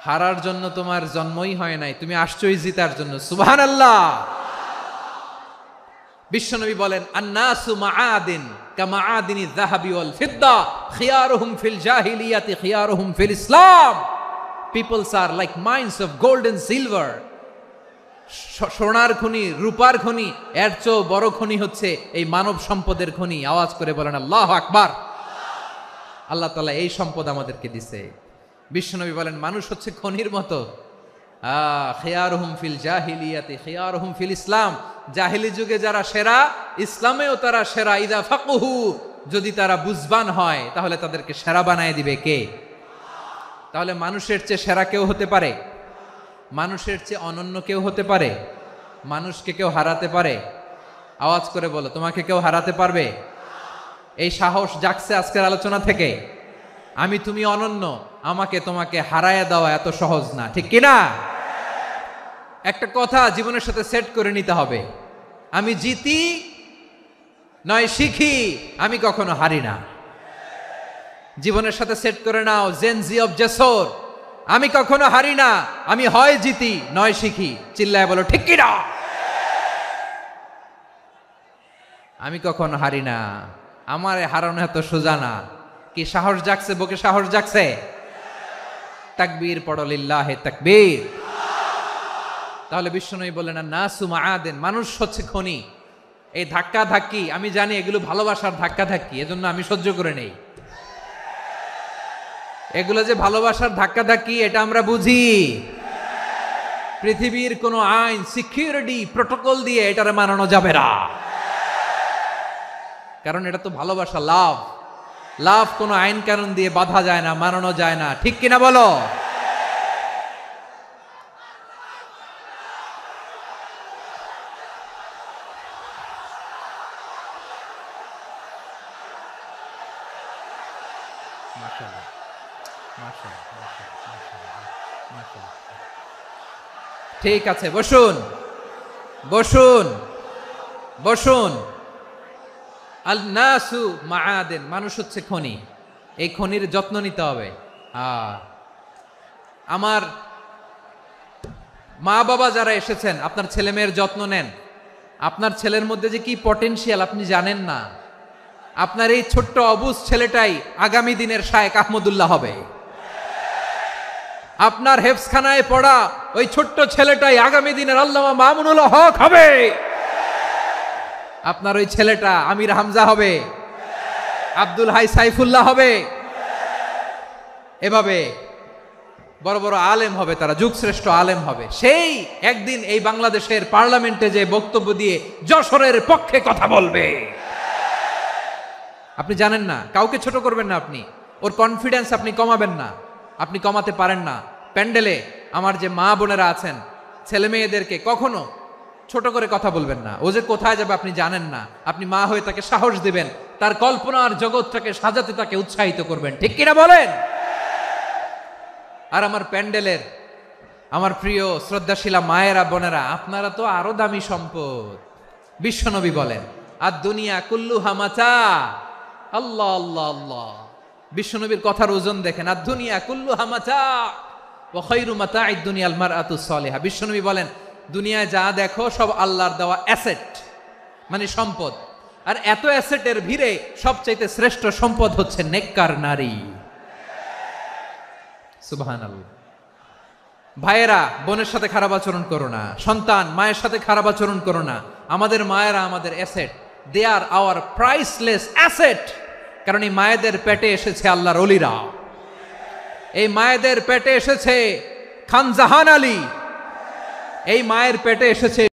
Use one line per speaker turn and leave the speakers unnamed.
হারার জন্য তোমার জন্মই হয় নাই, তুমি আসছোই জিতার জন্য। সুবহানাল্লাহ। বিশ্বনবী বলেন, আন্নাসু মাআদিন কামাআদিনি যাহাবি ওয়াল ফিদ্দা খিয়ারুহুম ফিল জাহিলিয়াতি খিয়ারুহুম ফিল ইসলাম। Peoples are like mines of gold and silver. সোনার খনি, রূপার খনি, এর চেয়েও বড় খনি হচ্ছে এই মানব সম্পদের খনি। আওয়াজ করে বলেন আল্লাহু আকবার। আল্লাহ তাআলা এই সম্পদ আমাদেরকে দিছে। বিশ্বনবী বলেন, মানুষ হচ্ছে খনির মতো। খিয়ারুহুম ফিল জাহিলিয়াতি খিয়ারুহুম ফিল ইসলাম। জাহিলি যুগে যারা সেরা, ইসলামেও তারা সেরা। ইদা ফাকুহু, যদি তারা বুঝবান হয় তাহলে তাদেরকে সেরা বানায় দিবে কে? তাহলে মানুষের চেয়ে সেরা কেউ হতে পারে? মানুষের চেয়ে অনন্য কেউ হতে পারে? মানুষকে কেউ হারাতে পারে? আওয়াজ করে বলো, তোমাকে কেউ হারাতে পারবে? এই সাহস জাগছে আজকের আলোচনা থেকে। আমি তুমি অনন্য, আমাকে তোমাকে হারায়া দেওয়া এত সহজ না, ঠিক কিনা? একটা কথা জীবনের সাথে সেট করে নিতে হবে, আমি জিতি নয় শিখি, আমি কখনো হারি না। জীবনের সাথে সেট করে নাও, জেনজি অফ জেসর, আমি কখনো হারি না, আমি হয় জিতি নয় শিখি। চিল্লায় বলো ঠিক কিনা? আমি কখনো হারি না, আমার হারানো এত সোজা না। কি সাহস জাগছে? বুকে সাহস জাগছে? তাকবীর পড়ো, লিল্লাহে তাকবীর। তাহলে বিশ্বনবী বললেন, নাসু মাআদিন, মানুষ হচ্ছে খনি। এই ধাক্কা ধাক্কি, আমি জানি এগুলো ভালোবাসার ধাক্কা ধাক্কি, এজন্য আমি সহ্য করে নেই। এগুলো যে ভালোবাসার ধাক্কা ধাক্কি, এটা আমরা বুঝি। পৃথিবীর কোন আইন, সিকিউরিটি প্রটোকল দিয়ে এটারে মানানো যাবে না, কারণ এটা তো ভালোবাসা, লাভ। লাভ কোন আইন কানুন দিয়ে বাধা যায় না, মানানো যায় না, ঠিক কিনা বলো? ঠিক আছে, বসুন বসুন বসুন। আল নাসু মাআদিন, মানুষ হচ্ছে খনি। এই খনির যত্ন নিতে হবে। আমার মা বাবা যারা এসেছেন, আপনার ছেলে মেয়ের যত্ন নেন। আপনার ছেলের মধ্যে যে কি পটেনশিয়াল আপনি জানেন না। আপনার এই ছোট্ট অবুজ ছেলেটাই আগামী দিনের শায়েখ আহমদুল্লাহ হবে। আপনার হেফজখানায় পড়া ওই ছোট্ট ছেলেটাই আগামী দিনের আল্লামা মামুনুল হক হবে। আপনার ওই ছেলেটা আমির হামজা হবে, আব্দুল হাই সাইফুল্লাহ হবে। এভাবে বড় বড় আলেম হবে, তারা যুগশ্রেষ্ঠ আলেম হবে। সেই একদিন এই বাংলাদেশের পার্লামেন্টে যে বক্তব্য দিয়ে যশোরের পক্ষে কথা বলবে। আপনি জানেন না, কাউকে ছোট করবেন না আপনি। ওর কনফিডেন্স আপনি কমাবেন না, আপনি কমাতে পারেন না। প্যান্ডেলে আমার যে মা বোনেরা আছেন, ছেলে মেয়েদেরকে কখনো ছোট করে কথা বলবেন না। ও যে কোথায় যাবে আপনি জানেন না। আপনি মা হয়ে তাকে সাহস দিবেন, তার কল্পনার জগৎটাকে সাজাতে তাকে উৎসাহিত করবেন, ঠিক কিনা বলেন? আর আমার প্যান্ডেলের আমার প্রিয় শ্রদ্ধাশীলা মায়েরা বোনেরা, আপনারা তো আরো দামি সম্পদ। বিশ্বনবী বলেন, আর দুনিয়া কুল্লুহা মাতা। আল্লাহ আল্লাহ আল্লাহ। বিশ্বনবীর কথার ওজন দেখেন, আর দুনিয়া কুল্লুহা মাতা ওয়া খায়রু মাতা'আদ দুনিয়া আল মারআতুস সালিহা। বিশ্বনবী বলেন, দুনিয়ায় যা দেখো সব আল্লাহর দেওয়া অ্যাসেট, মানে সম্পদ। আর এত অ্যাসেটের ভিড়ে সবচাইতে শ্রেষ্ঠ সম্পদ হচ্ছে নেককার নারী। সুবহানাল্লাহ। ভাইয়েরা বোনের সাথে খারাপ আচরণ করো না, সন্তান মায়ের সাথে খারাপ আচরণ করো না। আমাদের মায়েরা আমাদের asset, they are our priceless asset. কারণ এই মায়েদের পেটে এসেছে আল্লাহর ওলিরা, এই মায়েদের পেটে এসেছে খান জাহান আলী, এই মায়ের পেটে এসেছে